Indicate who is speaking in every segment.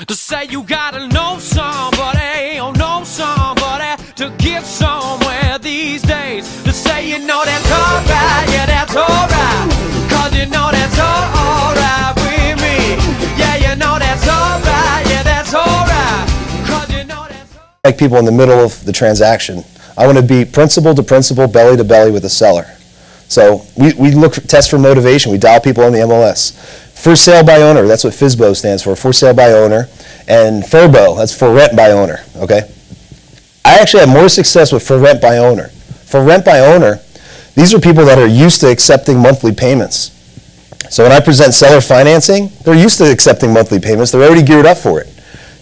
Speaker 1: To say you gotta know somebody, or know somebody to get somewhere these days. To say you know that's alright, yeah that's alright, cause you know that's alright with me. Yeah, you know that's alright, yeah that's alright, cause you know that's alright.
Speaker 2: Like people in the middle of the transaction. I want to be principal to principal, belly to belly with the seller. So we test for motivation. We dial people on the MLS. For sale by owner, that's what FSBO stands for sale by owner. And FRBO, that's for rent by owner, okay? I actually have more success with for rent by owner. For rent by owner, these are people that are used to accepting monthly payments. So when I present seller financing, they're used to accepting monthly payments. They're already geared up for it.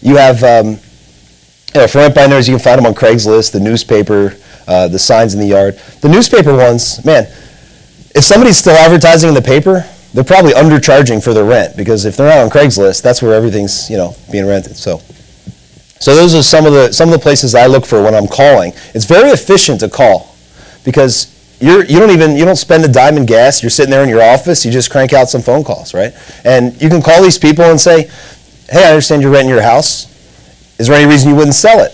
Speaker 2: You have, for rent by owners, you can find them on Craigslist, the newspaper, the signs in the yard. The newspaper ones, man, if somebody's still advertising in the paper, they're probably undercharging for their rent, because if they're not on Craigslist, that's where everything's being rented. So those are some of the places I look for when I'm calling. It's very efficient to call, because you don't spend a dime in gas. You're sitting there in your office. You just crank out some phone calls, right? And you can call these people and say, "Hey, I understand you're renting your house. Is there any reason you wouldn't sell it?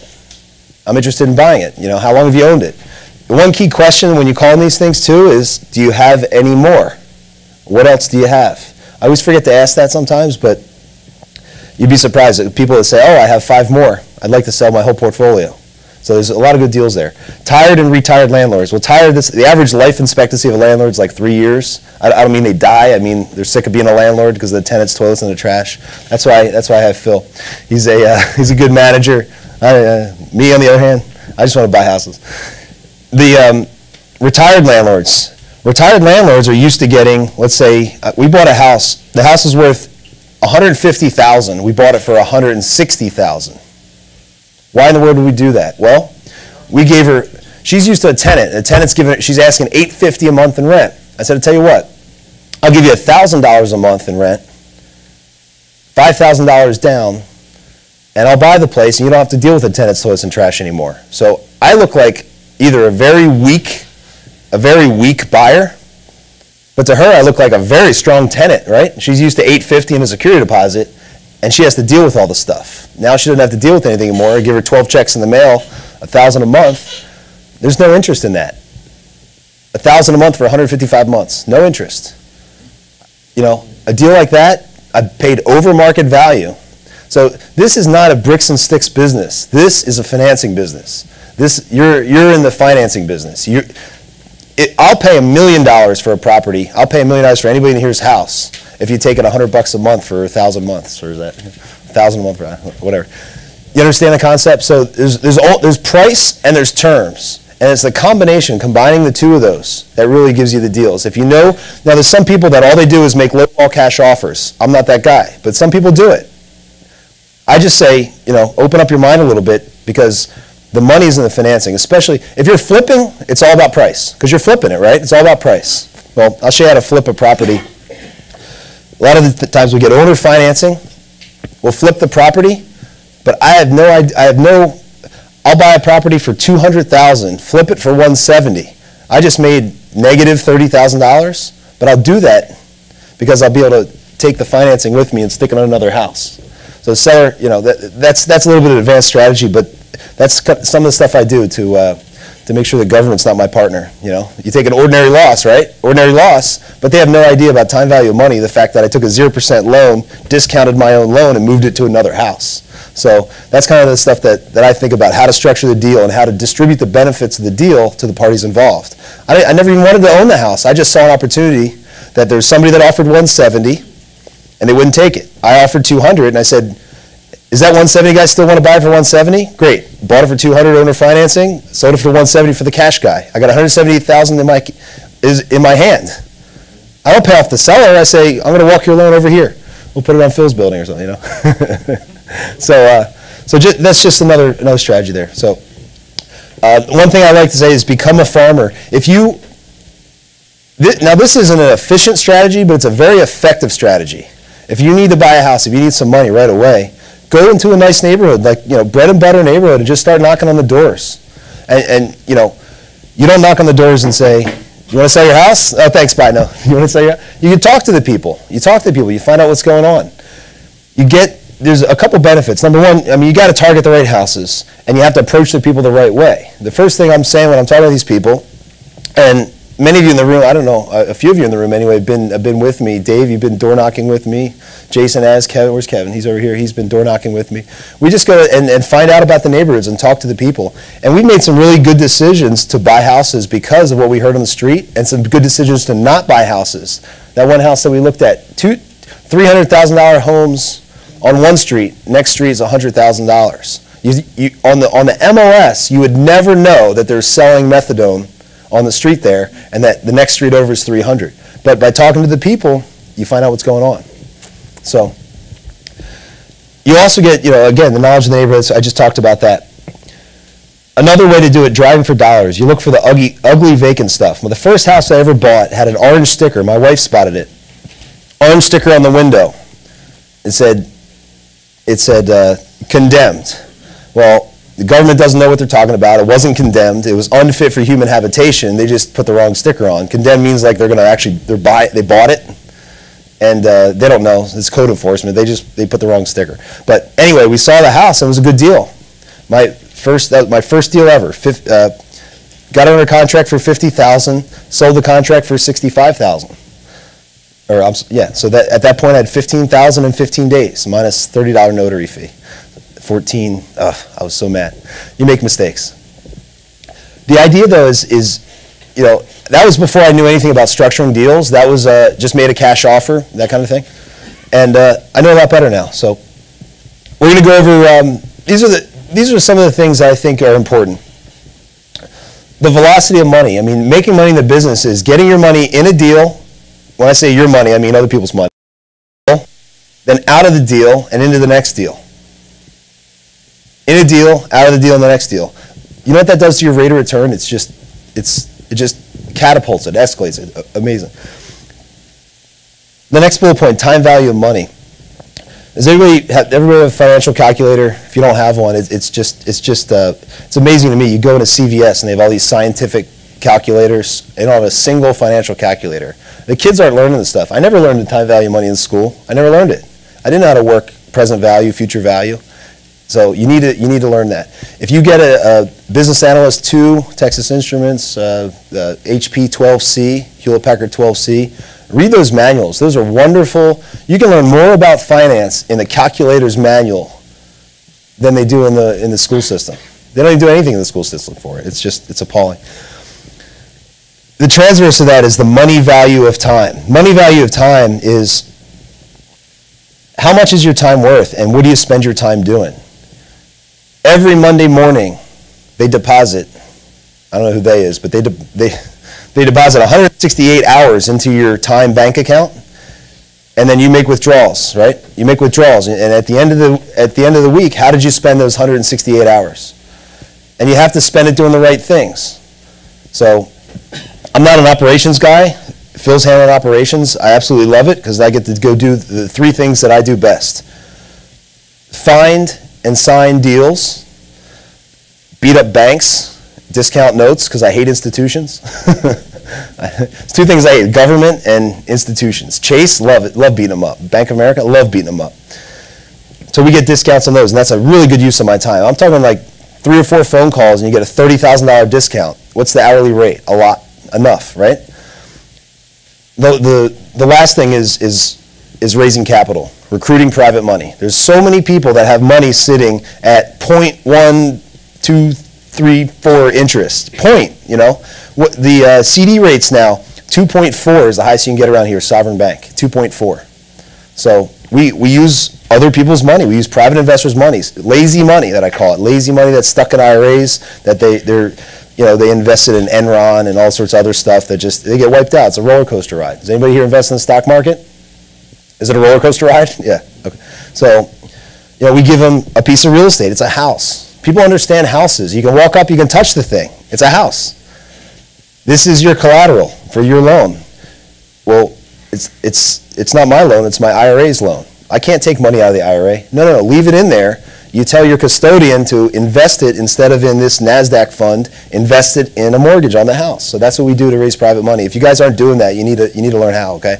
Speaker 2: I'm interested in buying it. How long have you owned it?" The one key question when you call in these things too is, do you have any more? What else do you have? I always forget to ask that sometimes, but you'd be surprised at people that say, "Oh, I have 5 more. I'd like to sell my whole portfolio." So there's a lot of good deals there. Tired and retired landlords. Well, the average life expectancy of a landlord is like 3 years. I don't mean they die. I mean they're sick of being a landlord because of the tenants' toilets in the trash. That's why I have Phil. He's a good manager. Me, on the other hand, I just want to buy houses. The retired landlords. Retired landlords are used to getting, let's say, we bought a house. The house is worth $150,000. We bought it for $160,000. Why in the world did we do that? Well, we gave her. She's used to a tenant. The tenant's she's asking $850 a month in rent. I said, "I'll tell you what. I'll give you $1,000 a month in rent, $5,000 down, and I'll buy the place, and you don't have to deal with the tenant's toilets and trash anymore." So I look like either a very weak buyer, but to her I look like a very strong tenant, right? She's used to $850 in a security deposit, and she has to deal with all the stuff. Now she doesn't have to deal with anything anymore. I give her 12 checks in the mail, $1,000 a month. There's no interest in that. $1,000 a month for 155 months, no interest. A deal like that, I paid over market value. So this is not a bricks and sticks business. This is a financing business. You're in the financing business. I'll pay $1 million for a property. I'll pay $1 million for anybody in here's house if you take it $100 a month for 1,000 months, or is that 1,000 a month for whatever? You understand the concept? So there's price and there's terms, and it's the combination, combining the two of those, that really gives you the deals. If now there's some people that all they do is make low-ball cash offers. I'm not that guy, but some people do it. I just say, open up your mind a little bit, because the money's in the financing, especially if you're flipping. It's all about price, because you're flipping it, right? It's all about price. Well, I'll show you how to flip a property. A lot of the times we get owner financing. We'll flip the property, but I'll buy a property for $200,000, flip it for $170. I just made negative $30,000, but I'll do that because I'll be able to take the financing with me and stick it on another house. So the seller, that's a little bit of advanced strategy, but that's some of the stuff I do to make sure the government's not my partner. You take an ordinary loss, right? Ordinary loss, but they have no idea about time value of money, the fact that I took a 0% loan, discounted my own loan, and moved it to another house. So that's kind of the stuff that I think about, how to structure the deal and how to distribute the benefits of the deal to the parties involved. I never even wanted to own the house. I just saw an opportunity that there's somebody that offered $170, and they wouldn't take it. I offered $200, and I said, "Is that $170 guys still want to buy it for $170? Great. Bought it for $200 owner financing, sold it for $170 for the cash guy. I got $178,000 in my hand. I don't pay off the seller. I say, I'm going to walk your loan over here. We'll put it on Phil's building or something, So that's just another strategy there. So one thing I like to say is become a farmer. Now this isn't an efficient strategy, but it's a very effective strategy. If you need to buy a house, if you need some money right away, go into a nice neighborhood, like bread and butter neighborhood, and just start knocking on the doors. And you don't knock on the doors and say, "You want to sell your house? Oh, thanks, bye." No, you want to sell your house? You can talk to the people. You talk to the people. You find out what's going on. You get there's a couple benefits. Number one, I mean, you got to target the right houses, and you have to approach the people the right way. The first thing I'm saying when I'm talking to these people, and many of you in the room, I don't know, a few of you in the room anyway, have been with me. Dave, you've been door knocking with me. Jason has. Kevin, where's Kevin? He's over here. He's been door knocking with me. We just go and find out about the neighborhoods and talk to the people. And we've made some really good decisions to buy houses because of what we heard on the street, and some good decisions to not buy houses. That one house that we looked at, $300,000 homes on one street. Next street is $100,000. On the MLS, you would never know that they're selling methadone on the street there, and that the next street over is 300. But by talking to the people, you find out what's going on. So you also get, again, the knowledge of the neighborhoods. I just talked about that. Another way to do it, driving for dollars. You look for the ugly vacant stuff. Well, the first house I ever bought had an orange sticker. My wife spotted it. Orange sticker on the window. It said condemned. Well, the government doesn't know what they're talking about. It wasn't condemned. It was unfit for human habitation. They just put the wrong sticker on. Condemned means like they're going to actually, they bought it, and they don't know. It's code enforcement. They put the wrong sticker. But anyway, we saw the house, and it was a good deal. My first deal ever. Got under contract for $50,000, sold the contract for $65,000. So that at that point I had $15,000 in 15 days, minus $30 notary fee. 14, I was so mad. You make mistakes. The idea though is that was before I knew anything about structuring deals. That was just made a cash offer, that kind of thing. And I know a lot better now. So we're going to go over, these are some of the things I think are important. The velocity of money. I mean, making money in the business is getting your money in a deal. When I say your money, I mean other people's money. Then out of the deal and into the next deal. In a deal, out of the deal, and the next deal. You know what that does to your rate of return? It just catapults it, escalates it. Amazing. The next bullet point, time value of money. Does everybody have a financial calculator? If you don't have one, it's amazing to me. You go into CVS and they have all these scientific calculators. They don't have a single financial calculator. The kids aren't learning this stuff. I never learned the time value of money in school. I never learned it. I didn't know how to work present value, future value. So you need to learn that. If you get a Business Analyst 2, Texas Instruments, HP 12C, Hewlett Packard 12C, read those manuals. Those are wonderful. You can learn more about finance in the calculator's manual than they do in the school system. They don't even do anything in the school system for it. It's appalling. The transverse of that is the money value of time. Money value of time is how much is your time worth, and what do you spend your time doing? Every Monday morning, they deposit, I don't know who they is, but they deposit 168 hours into your time bank account, and then you make withdrawals, right? You make withdrawals, and at the end of the week, how did you spend those 168 hours? And you have to spend it doing the right things. So I'm not an operations guy. Phil's handling operations. I absolutely love it because I get to go do the three things that I do best. Find and sign deals, beat up banks, discount notes because I hate institutions. It's two things I hate, government and institutions. Chase, love beating them up. Bank of America, love beating them up. So we get discounts on those, and that's a really good use of my time. I'm talking like 3 or 4 phone calls and you get a $30,000 discount. What's the hourly rate? A lot, enough, right? The last thing is raising capital. Recruiting private money. There's so many people that have money sitting at 0.1234 interest. What the CD rates now, 2.4 is the highest you can get around here, Sovereign Bank, 2.4. So we use other people's money. We use private investors' money, lazy money that I call it, lazy money that's stuck in IRAs that they invested in Enron and all sorts of other stuff that they get wiped out. It's a roller coaster ride. Does anybody here invest in the stock market? Is it a roller coaster ride? Yeah. Okay. So, we give them a piece of real estate. It's a house. People understand houses. You can walk up, you can touch the thing. It's a house. This is your collateral for your loan. Well, it's not my loan. It's my IRA's loan. I can't take money out of the IRA. No. Leave it in there. You tell your custodian to invest it instead of in this NASDAQ fund. Invest it in a mortgage on the house. So that's what we do to raise private money. If you guys aren't doing that, you need to learn how. Okay.